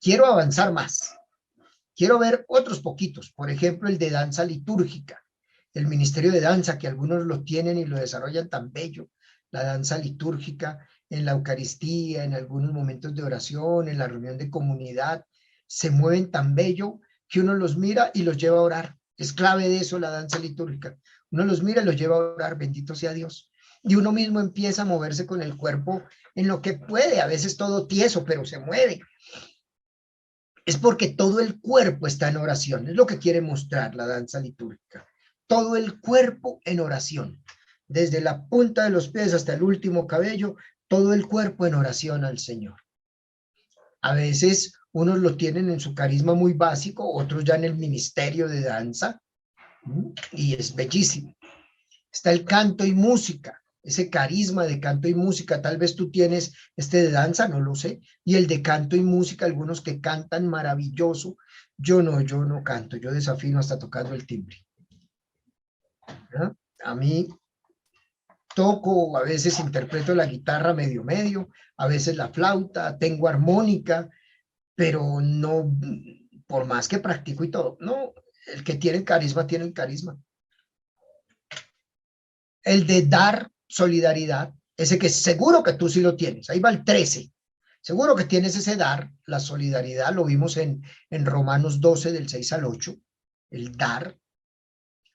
Quiero avanzar más. Quiero ver otros poquitos, por ejemplo, el de danza litúrgica, el ministerio de danza, que algunos lo tienen y lo desarrollan tan bello, la danza litúrgica en la Eucaristía, en algunos momentos de oración, en la reunión de comunidad, se mueven tan bello que uno los mira y los lleva a orar. Es clave de eso la danza litúrgica. Uno los mira y los lleva a orar, bendito sea Dios. Y uno mismo empieza a moverse con el cuerpo en lo que puede, a veces todo tieso, pero se mueve. Es porque todo el cuerpo está en oración. Es lo que quiere mostrar la danza litúrgica. Todo el cuerpo en oración. Desde la punta de los pies hasta el último cabello, todo el cuerpo en oración al Señor. A veces unos lo tienen en su carisma muy básico, otros ya en el ministerio de danza, y es bellísimo. Está el canto y música, ese carisma de canto y música. Tal vez tú tienes este de danza, no lo sé, y el de canto y música, algunos que cantan maravilloso. Yo no canto, yo desafino hasta tocando el timbre. ¿No? A mí toco, a veces interpreto la guitarra medio, a veces la flauta, tengo armónica, pero no, por más que practico y todo, no, el que tiene el carisma, tiene el carisma. El de dar solidaridad, ese que seguro que tú sí lo tienes, ahí va el 13, seguro que tienes ese dar, la solidaridad, lo vimos en Romanos 12 del 6 al 8, el dar,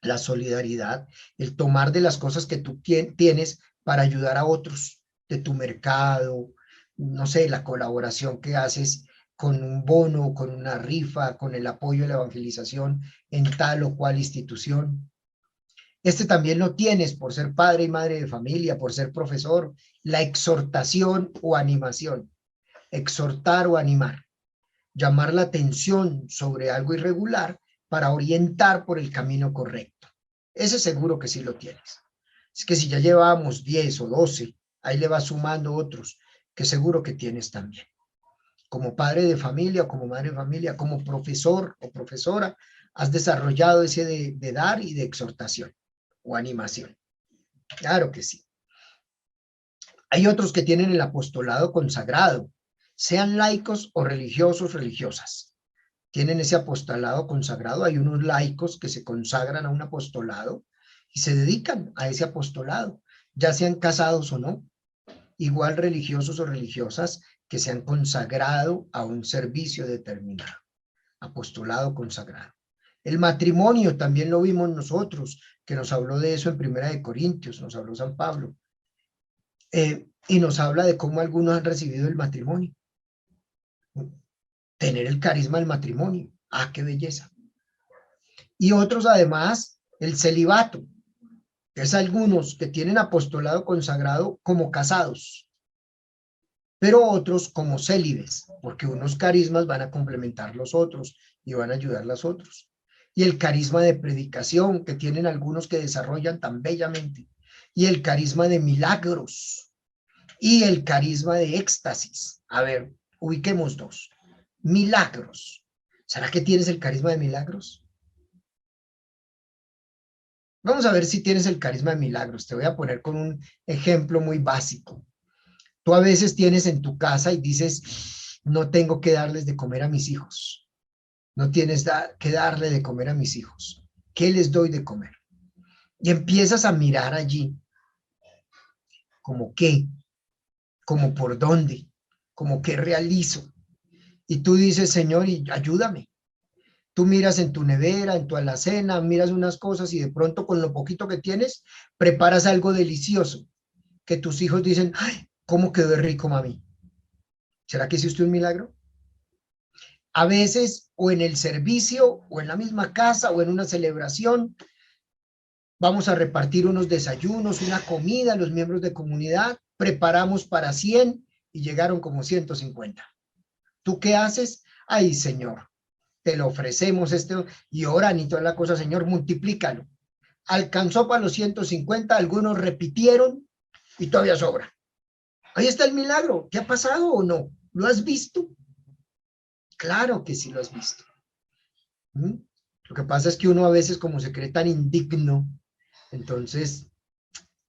la solidaridad, el tomar de las cosas que tú tienes para ayudar a otros, de tu mercado, no sé, la colaboración que haces con un bono, con una rifa, con el apoyo a la evangelización en tal o cual institución. Este también lo tienes por ser padre y madre de familia, por ser profesor, la exhortación o animación, exhortar o animar, llamar la atención sobre algo irregular para orientar por el camino correcto. Ese seguro que sí lo tienes. Es que si ya llevábamos 10 o 12, ahí le vas sumando otros que seguro que tienes también. Como padre de familia o como madre de familia, como profesor o profesora, has desarrollado ese de dar y de exhortación o animación. Claro que sí. Hay otros que tienen el apostolado consagrado, sean laicos o religiosos, religiosas. Tienen ese apostolado consagrado. Hay unos laicos que se consagran a un apostolado y se dedican a ese apostolado, ya sean casados o no. Igual religiosos o religiosas que se han consagrado a un servicio determinado. Apostolado consagrado. El matrimonio también lo vimos nosotros, que nos habló de eso en Primera de Corintios, nos habló San Pablo. Y nos habla de cómo algunos han recibido el matrimonio. Tener el carisma del matrimonio. ¡Ah, qué belleza! Y otros además, el celibato. Es algunos que tienen apostolado consagrado como casados, pero otros como célibes, porque unos carismas van a complementar los otros y van a ayudar a los otros. Y el carisma de predicación que tienen algunos que desarrollan tan bellamente, y el carisma de milagros, y el carisma de éxtasis. A ver, ubiquemos dos. Milagros. ¿Será que tienes el carisma de milagros? Vamos a ver si tienes el carisma de milagros. Te voy a poner con un ejemplo muy básico. Tú a veces tienes en tu casa y dices, no tengo que darles de comer a mis hijos. No tienes que darle de comer a mis hijos. ¿Qué les doy de comer? Y empiezas a mirar allí. ¿Cómo qué? ¿Cómo por dónde? ¿Cómo qué realizo? Y tú dices, Señor, y ayúdame. Tú miras en tu nevera, en tu alacena, miras unas cosas y de pronto con lo poquito que tienes, preparas algo delicioso que tus hijos dicen, ¡ay, cómo quedó rico, mami! ¿Será que hiciste un milagro? A veces, o en el servicio, o en la misma casa, o en una celebración, vamos a repartir unos desayunos, una comida a los miembros de comunidad, preparamos para 100 y llegaron como 150. ¿Tú qué haces? Ay, Señor, te lo ofrecemos y oran y toda la cosa, Señor, multiplícalo. Alcanzó para los 150, algunos repitieron y todavía sobra. Ahí está el milagro. ¿Qué ha pasado o no? ¿Lo has visto? Claro que sí lo has visto. Lo que pasa es que uno a veces como se cree tan indigno, entonces,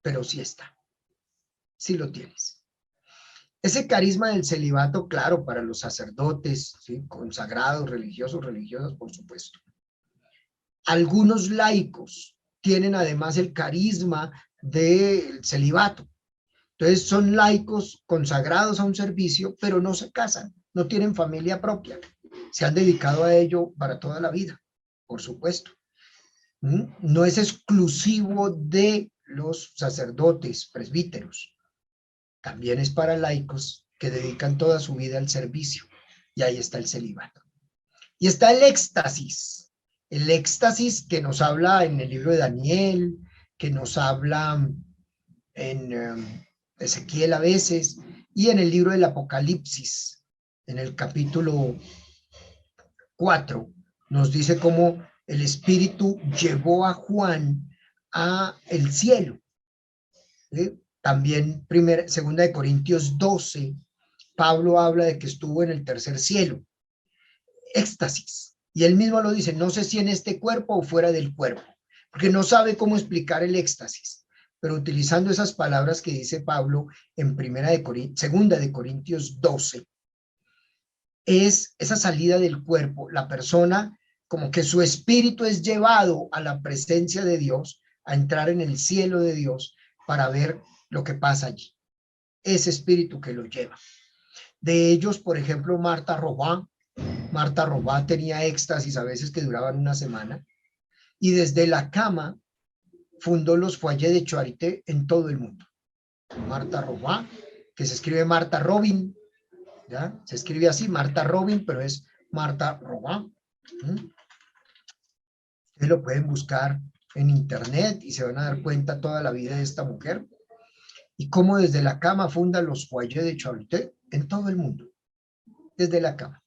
pero sí está. Sí lo tienes. Ese carisma del celibato, claro, para los sacerdotes, ¿sí? Consagrados, religiosos, religiosas, por supuesto. Algunos laicos tienen además el carisma del celibato. Entonces son laicos consagrados a un servicio, pero no se casan, no tienen familia propia. Se han dedicado a ello para toda la vida, por supuesto. No es exclusivo de los sacerdotes, presbíteros. También es para laicos que dedican toda su vida al servicio. Y ahí está el celibato. Y está el éxtasis que nos habla en el libro de Daniel, que nos habla en Ezequiel a veces, y en el libro del Apocalipsis, en el capítulo 4, nos dice cómo el Espíritu llevó a Juan a el cielo. También segunda de Corintios 12, Pablo habla de que estuvo en el tercer cielo. Éxtasis. Y él mismo lo dice, no sé si en este cuerpo o fuera del cuerpo, porque no sabe cómo explicar el éxtasis, pero utilizando esas palabras que dice Pablo en segunda de Corintios 12, es esa salida del cuerpo, la persona como que su espíritu es llevado a la presencia de Dios, a entrar en el cielo de Dios para ver lo que pasa allí. Ese espíritu que lo lleva. De ellos, por ejemplo, Marta Robá tenía éxtasis a veces que duraban una semana, y desde la cama fundó los foyers de Charité en todo el mundo. Marta Robá, que se escribe Marta Robin, ¿ya? Se escribe así, Marta Robin, pero es Marta Robá. Ustedes lo pueden buscar en internet y se van a dar cuenta toda la vida de esta mujer y cómo desde la cama funda los foyers de Charité en todo el mundo, desde la cama.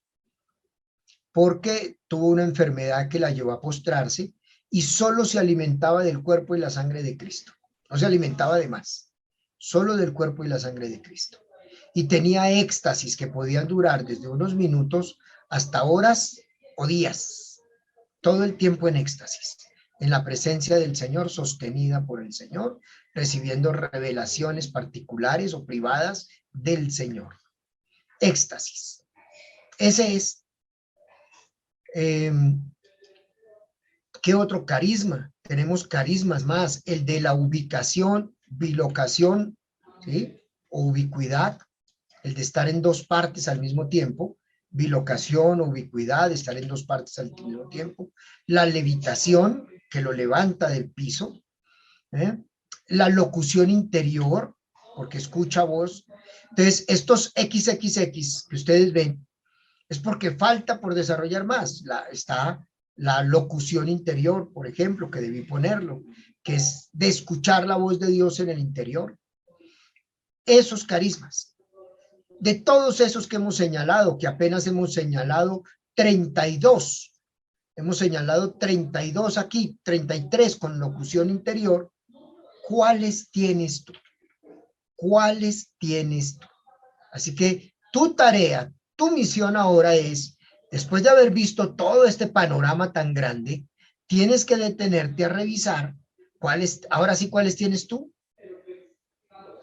Porque tuvo una enfermedad que la llevó a postrarse y solo se alimentaba del cuerpo y la sangre de Cristo. No se alimentaba de más, solo del cuerpo y la sangre de Cristo. Y tenía éxtasis que podían durar desde unos minutos hasta horas o días, todo el tiempo en éxtasis, en la presencia del Señor, sostenida por el Señor, recibiendo revelaciones particulares o privadas del Señor. Éxtasis. Ese es. ¿Qué otro carisma? Tenemos carismas más, el de la ubicación, bilocación, ¿sí? O ubicuidad, el de estar en dos partes al mismo tiempo, bilocación, ubicuidad, estar en dos partes al mismo tiempo, la levitación, que lo levanta del piso, la locución interior, porque escucha voz. Entonces, estos XXX que ustedes ven, es porque falta por desarrollar más. Está la locución interior, por ejemplo, que debí ponerlo, que es de escuchar la voz de Dios en el interior. Esos carismas, de todos esos que hemos señalado, que apenas hemos señalado 32, hemos señalado 32 aquí, 33 con locución interior, ¿cuáles tienes tú? ¿Cuáles tienes tú? Así que tu tarea, tu misión ahora es, después de haber visto todo este panorama tan grande, tienes que detenerte a revisar ahora sí, cuáles tienes tú.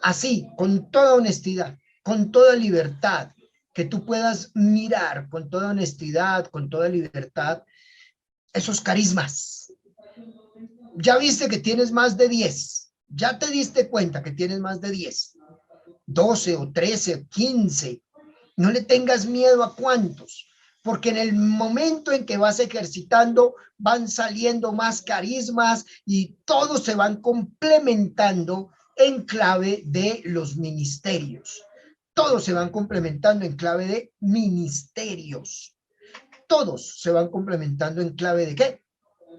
Así, con toda honestidad, con toda libertad, que tú puedas mirar con toda honestidad, con toda libertad, esos carismas. Ya viste que tienes más de 10, ya te diste cuenta que tienes más de 10, 12 o 13 o 15. No le tengas miedo a cuántos, porque en el momento en que vas ejercitando van saliendo más carismas y todos se van complementando en clave de los ministerios. Todos se van complementando en clave de ministerios. Todos se van complementando en clave de ¿qué?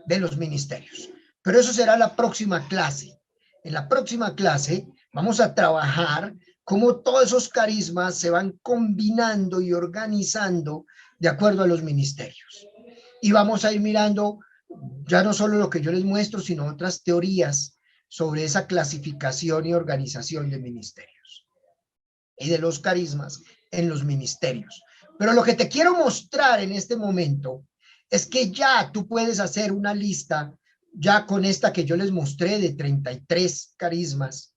De los ministerios. Pero eso será la próxima clase. En la próxima clase vamos a trabajar cómo todos esos carismas se van combinando y organizando de acuerdo a los ministerios. Y vamos a ir mirando ya no solo lo que yo les muestro, sino otras teorías sobre esa clasificación y organización de ministerios y de los carismas en los ministerios. Pero lo que te quiero mostrar en este momento es que ya tú puedes hacer una lista ya con esta que yo les mostré de 33 carismas,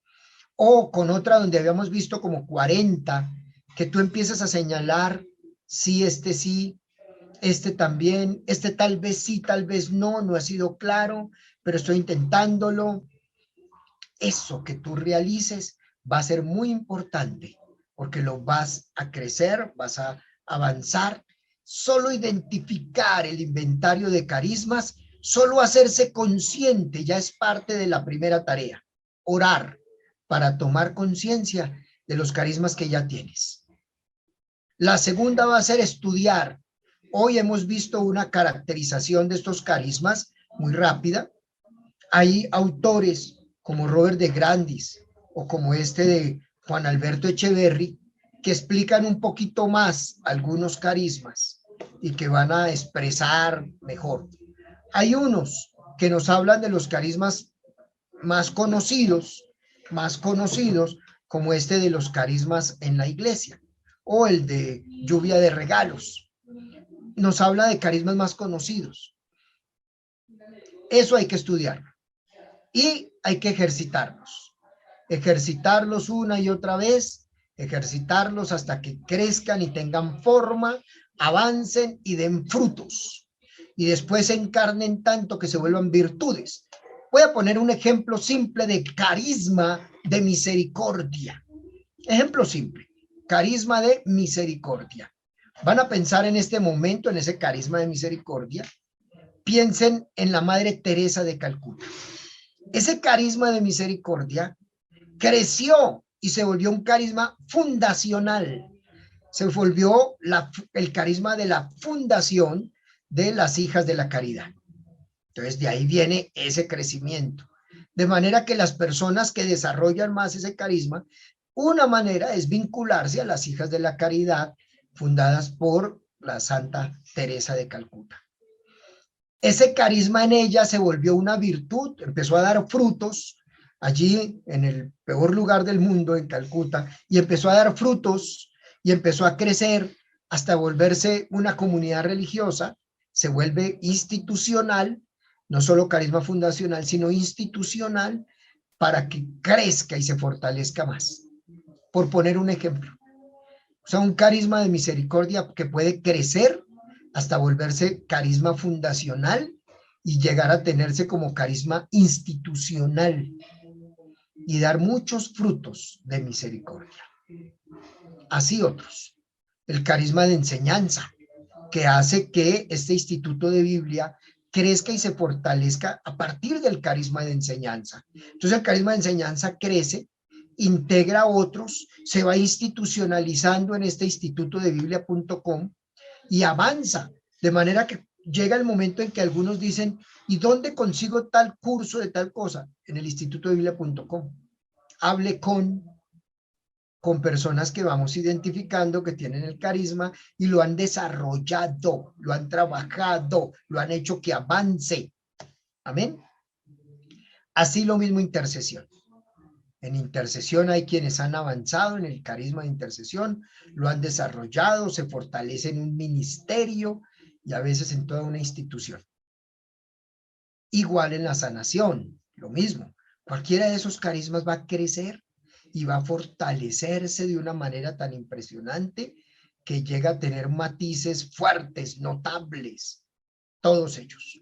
o con otra donde habíamos visto como 40, que tú empiezas a señalar, sí, este también, este tal vez sí, tal vez no, no ha sido claro, pero estoy intentándolo. Eso que tú realices va a ser muy importante, porque lo vas a crecer, vas a avanzar. Solo identificar el inventario de carismas, solo hacerse consciente ya es parte de la primera tarea. Orar para tomar conciencia de los carismas que ya tienes. La segunda va a ser estudiar. Hoy hemos visto una caracterización de estos carismas muy rápida. Hay autores como Robert de Grandis o como este de Juan Alberto Echeverry que explican un poquito más algunos carismas y que van a expresar mejor. Hay unos que nos hablan de los carismas más conocidos, como este de los carismas en la iglesia o el de lluvia de regalos. Nos habla de carismas más conocidos. Eso hay que estudiarlo y hay que ejercitarlos una y otra vez, ejercitarlos hasta que crezcan y tengan forma, avancen y den frutos y después se encarnen tanto que se vuelvan virtudes. Voy a poner un ejemplo simple de carisma de misericordia. Ejemplo simple, carisma de misericordia. Van a pensar en este momento en ese carisma de misericordia. Piensen en la Madre Teresa de Calcuta. Ese carisma de misericordia creció y se volvió un carisma fundacional. Se volvió el carisma de la fundación de las hijas de la caridad. Entonces, de ahí viene ese crecimiento. De manera que las personas que desarrollan más ese carisma, una manera es vincularse a las hijas de la caridad fundadas por la Santa Teresa de Calcuta. Ese carisma en ella se volvió una virtud, empezó a dar frutos allí en el peor lugar del mundo, en Calcuta, y empezó a dar frutos y empezó a crecer hasta volverse una comunidad religiosa, se vuelve institucional, no solo carisma fundacional, sino institucional, para que crezca y se fortalezca más. Por poner un ejemplo. O sea, un carisma de misericordia que puede crecer hasta volverse carisma fundacional y llegar a tenerse como carisma institucional y dar muchos frutos de misericordia. Así otros. El carisma de enseñanza, que hace que este instituto de Biblia crezca y se fortalezca a partir del carisma de enseñanza. Entonces el carisma de enseñanza crece, integra a otros, se va institucionalizando en este instituto de biblia.com y avanza, de manera que llega el momento en que algunos dicen, ¿y dónde consigo tal curso de tal cosa? En el instituto de biblia.com. Hable con personas que vamos identificando que tienen el carisma y lo han desarrollado, lo han trabajado, lo han hecho que avance. Amén. Así lo mismo intercesión. En intercesión hay quienes han avanzado en el carisma de intercesión, lo han desarrollado, se fortalece en un ministerio y a veces en toda una institución. Igual en la sanación, lo mismo. Cualquiera de esos carismas va a crecer y va a fortalecerse de una manera tan impresionante que llega a tener matices fuertes, notables, todos ellos.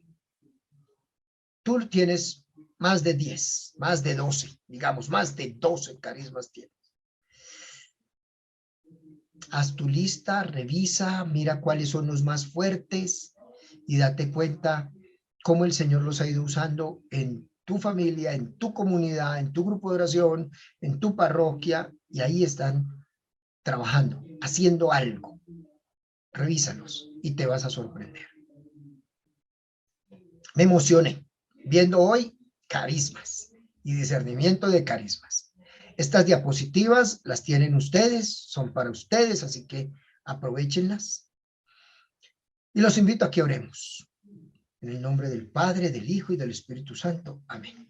Tú tienes más de 10, más de 12, digamos, más de 12 carismas tienes. Haz tu lista, revisa, mira cuáles son los más fuertes y date cuenta cómo el Señor los ha ido usando en tu familia, en tu comunidad, en tu grupo de oración, en tu parroquia, y ahí están trabajando, haciendo algo. Revísalos y te vas a sorprender. Me emocioné viendo hoy carismas y discernimiento de carismas. Estas diapositivas las tienen ustedes, son para ustedes, así que aprovéchenlas. Y los invito a que oremos. En el nombre del Padre, del Hijo y del Espíritu Santo. Amén.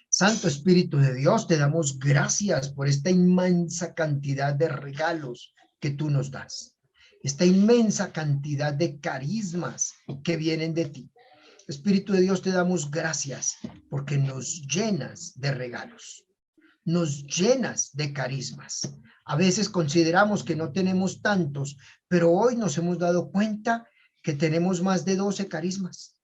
Santo Espíritu de Dios, te damos gracias por esta inmensa cantidad de regalos que tú nos das. Esta inmensa cantidad de carismas que vienen de ti. Espíritu de Dios, te damos gracias porque nos llenas de regalos. Nos llenas de carismas. A veces consideramos que no tenemos tantos, pero hoy nos hemos dado cuenta que tenemos más de 12 carismas.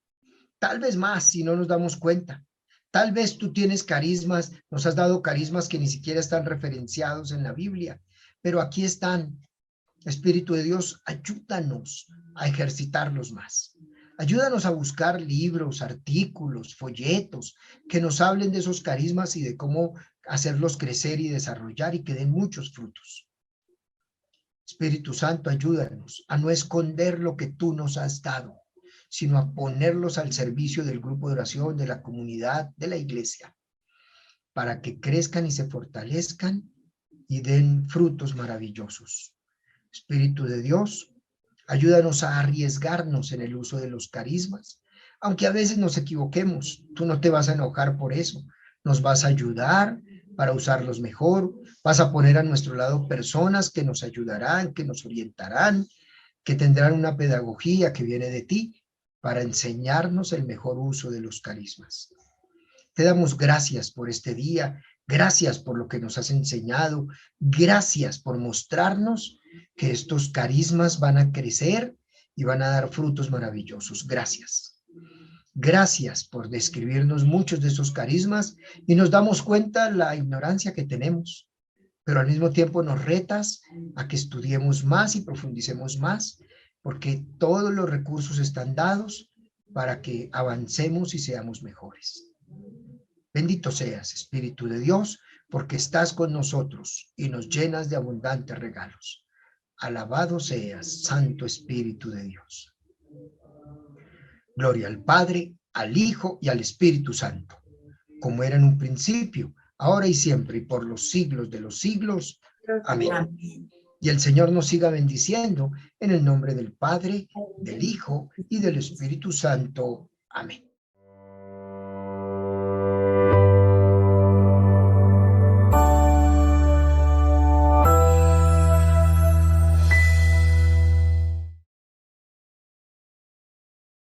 Tal vez más si no nos damos cuenta. Tal vez tú tienes carismas, nos has dado carismas que ni siquiera están referenciados en la Biblia, pero aquí están. Espíritu de Dios, ayúdanos a ejercitarlos más. Ayúdanos a buscar libros, artículos, folletos que nos hablen de esos carismas y de cómo hacerlos crecer y desarrollar y que den muchos frutos. Espíritu Santo, ayúdanos a no esconder lo que tú nos has dado, sino a ponerlos al servicio del grupo de oración, de la comunidad, de la iglesia, para que crezcan y se fortalezcan y den frutos maravillosos. Espíritu de Dios, ayúdanos a arriesgarnos en el uso de los carismas, aunque a veces nos equivoquemos. Tú no te vas a enojar por eso, nos vas a ayudar para usarlos mejor, vas a poner a nuestro lado personas que nos ayudarán, que nos orientarán, que tendrán una pedagogía que viene de ti para enseñarnos el mejor uso de los carismas. Te damos gracias por este día, gracias por lo que nos has enseñado, gracias por mostrarnos que estos carismas van a crecer y van a dar frutos maravillosos. Gracias. Gracias por describirnos muchos de esos carismas y nos damos cuenta la ignorancia que tenemos, pero al mismo tiempo nos retas a que estudiemos más y profundicemos más, porque todos los recursos están dados para que avancemos y seamos mejores. Bendito seas, Espíritu de Dios, porque estás con nosotros y nos llenas de abundantes regalos. Alabado seas, Santo Espíritu de Dios. Gloria al Padre, al Hijo y al Espíritu Santo, como era en un principio, ahora y siempre, y por los siglos de los siglos. Amén. Y el Señor nos siga bendiciendo en el nombre del Padre, del Hijo y del Espíritu Santo. Amén.